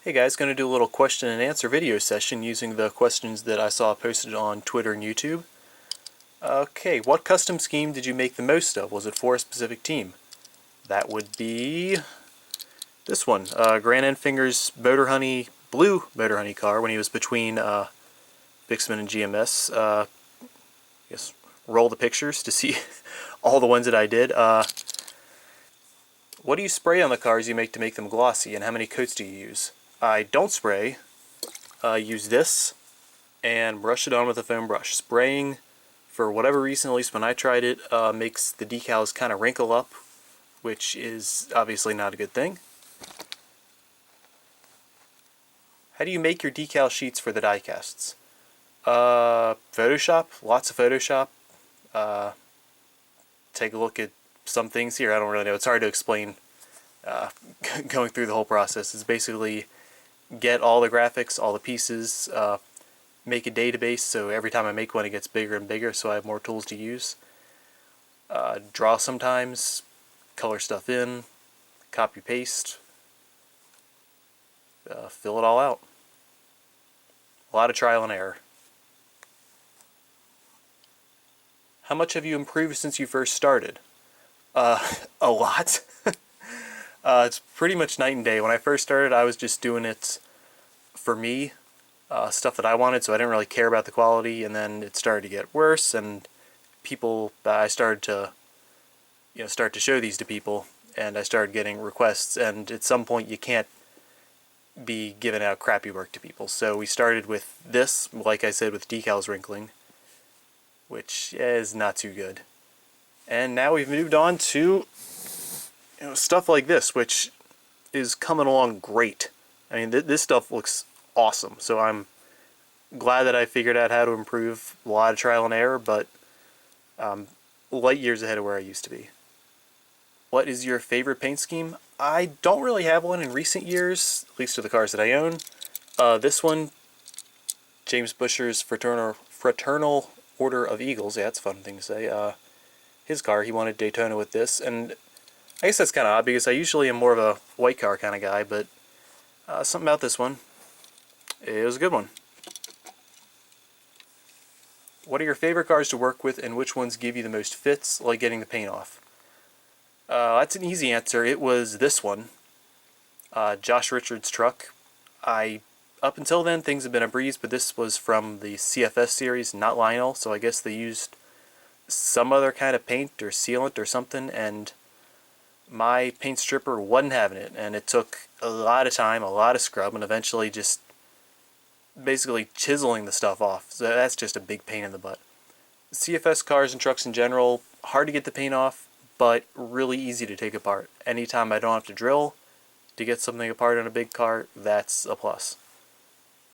Hey guys, going to do a little question and answer video session using the questions that I saw posted on Twitter and YouTube. Okay, what custom scheme did you make the most of? Was it for a specific team? That would be this one, Grant Enfinger's blue Motor Honey car when he was between Bixman and GMS. Yes, roll the pictures to see all the ones that I did. What do you spray on the cars you make to make them glossy, and how many coats do you use? I don't spray. Use this and brush it on with a foam brush. Spraying, for whatever reason, at least when I tried it, makes the decals kind of wrinkle up, which is obviously not a good thing. How do you make your decal sheets for the die casts? Photoshop, lots of Photoshop. Take a look at some things here. I don't really know. It's hard to explain going through the whole process. It's basically get all the graphics, all the pieces, make a database so every time I make one it gets bigger and bigger so I have more tools to use. Draw sometimes, color stuff in, copy paste, fill it all out. A lot of trial and error. How much have you improved since you first started? A lot. It's pretty much night and day. When I first started, I was just doing it for me, stuff that I wanted, so I didn't really care about the quality, and then it started to get worse, and I started to, start to show these to people, and I started getting requests, and at some point you can't be giving out crappy work to people. So we started with this, like I said, with decals wrinkling, which is not too good. And now we've moved on to stuff like this, which is coming along great. I mean, this stuff looks awesome, so I'm glad that I figured out how to improve. A lot of trial and error, but light years ahead of where I used to be. What is your favorite paint scheme? I don't really have one in recent years, at least for the cars that I own. This one, James Busher's Fraternal Order of Eagles, yeah, that's a fun thing to say. His car, he wanted Daytona with this, and I guess that's kind of odd because I usually am more of a white car kind of guy, but something about this one, it was a good one. What are your favorite cars to work with, and which ones give you the most fits, like getting the paint off? That's an easy answer. It was this one, Josh Richards' truck. Up until then, things have been a breeze, but this was from the CFS series, not Lionel, so I guess they used some other kind of paint or sealant or something, and my paint stripper wasn't having it, and it took a lot of time, a lot of scrub, and eventually just basically chiseling the stuff off. So that's just a big pain in the butt. CFS cars and trucks in general, hard to get the paint off, but really easy to take apart. Anytime I don't have to drill to get something apart on a big car, that's a plus.